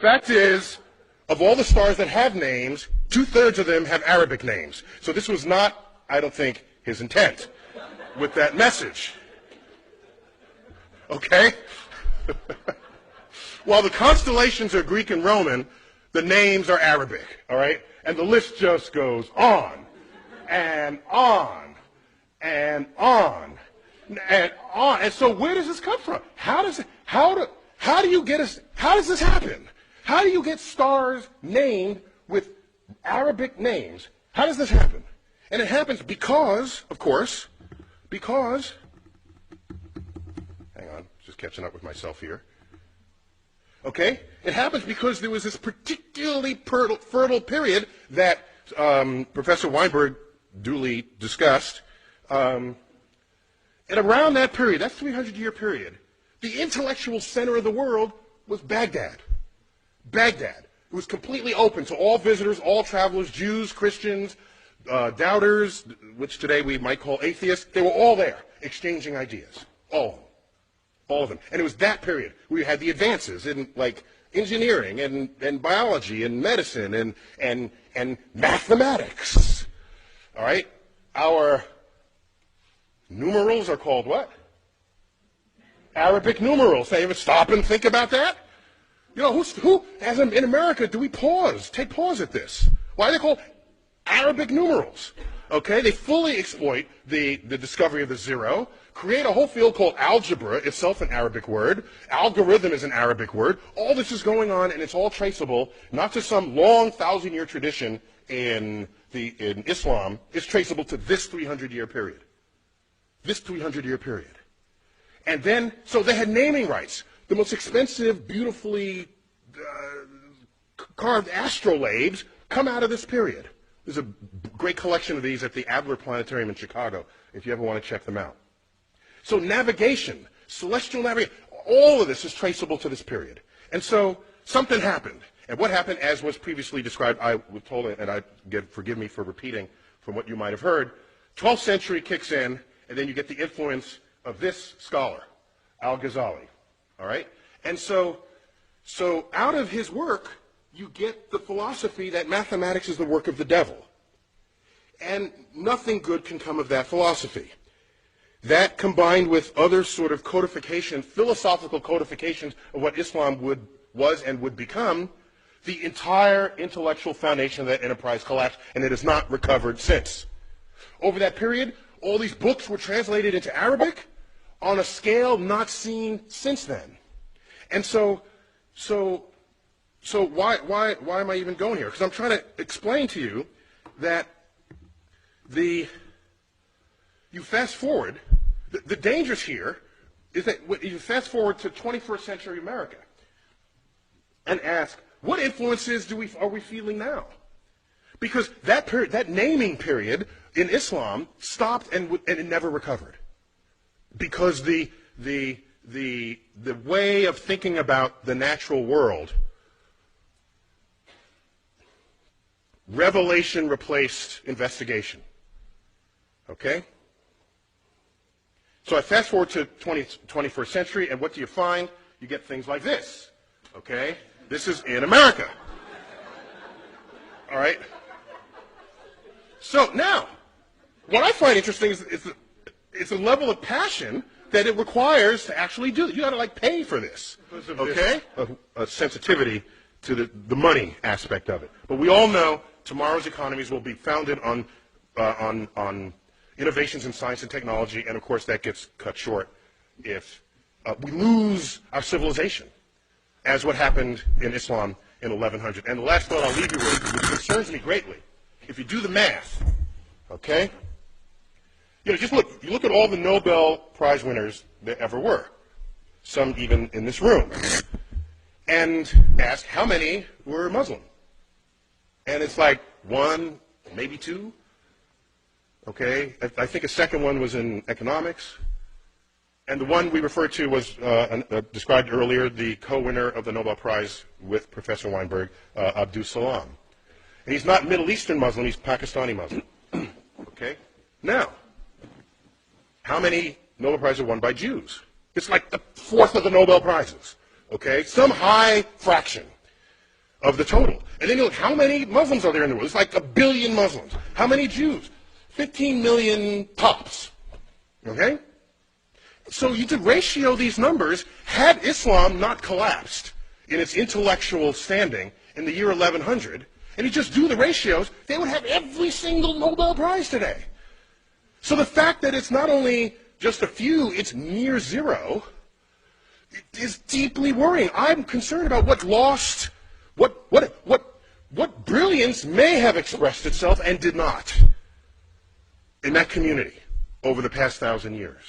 fact is, of all the stars that have names, 2/3 of them have Arabic names. So this was not, I don't think, his intent with that message. Okay? While the constellations are Greek and Roman, the names are Arabic, all right? And the list just goes on and on and on and on. And so where does this come from? How does this happen? How do you get stars named with Arabic names? How does this happen? And it happens because, of course, hang on, just catching up with myself here. Okay? It happens because there was this particularly fertile period that Professor Weinberg duly discussed. And around that period, that 300-year period, the intellectual center of the world was Baghdad. Baghdad. It was completely open to all visitors, all travelers, Jews, Christians, doubters, which today we might call atheists. They were all there, exchanging ideas. All of them. All of them. And it was that period where you had the advances in, like, engineering and biology and medicine and mathematics. All right? Our numerals are called what? Arabic numerals. Say, ever stop and think about that? You know, who, as in America, do we pause, take pause at this? Why are they called Arabic numerals? Okay, they fully exploit the discovery of the zero, create a whole field called algebra, itself an Arabic word. Algorithm is an Arabic word. All this is going on, and it's all traceable, not to some long 1,000-year tradition in Islam. It's traceable to this 300-year period. This 300-year period. And then, so they had naming rights. The most expensive, beautifully carved astrolabes come out of this period. There's a great collection of these at the Adler Planetarium in Chicago, if you ever want to check them out. So navigation, celestial navigation, all of this is traceable to this period. And so something happened. And what happened, as was previously described, I was told, and forgive me for repeating from what you might have heard, 12th century kicks in, and then you get the influence of this scholar, Al-Ghazali. All right? And so out of his work, you get the philosophy that mathematics is the work of the devil. And nothing good can come of that philosophy. That, combined with other sort of codification, philosophical codifications of what Islam was and would become, the entire intellectual foundation of that enterprise collapsed, and it has not recovered since. Over that period, all these books were translated into Arabic on a scale not seen since then. And so why am I even going here? Because I'm trying to explain to you that you fast forward, the dangers here is that you fast forward to 21st century America and ask, what influences are we feeling now? Because that period, that naming period in Islam stopped and it never recovered. Because the way of thinking about the natural world, revelation replaced investigation. Okay? So I fast forward to 21st century, and what do you find? You get things like this. Okay? This is in America. All right? So now, what I find interesting is it's a level of passion that it requires to actually do it. You got to like pay for this, okay? A sensitivity to the money aspect of it. But we all know tomorrow's economies will be founded on innovations in science and technology, and of course that gets cut short if we lose our civilization, as what happened in Islam in 1100. And the last thought I'll leave you with, which concerns me greatly, if you do the math, okay? You know, you look at all the Nobel Prize winners there ever were, some even in this room, and ask how many were Muslim. And it's like one, maybe two. Okay, I think a second one was in economics. And the one we referred to was described earlier, the co-winner of the Nobel Prize with Professor Weinberg, Abdus Salam. And he's not Middle Eastern Muslim, he's Pakistani Muslim. Okay? Now, how many Nobel Prizes are won by Jews? It's like a fourth of the Nobel Prizes. Okay? Some high fraction. of the total. And then you look, how many Muslims are there in the world? It's like 1 billion Muslims. How many Jews? 15 million tops. Okay? So you could ratio these numbers. Had Islam not collapsed in its intellectual standing in the year 1100, and you just do the ratios, they would have every single Nobel Prize today. So the fact that it's not only just a few, it's near zero, is deeply worrying. I'm concerned about what lost, what brilliance may have expressed itself and did not in that community over the past 1,000 years.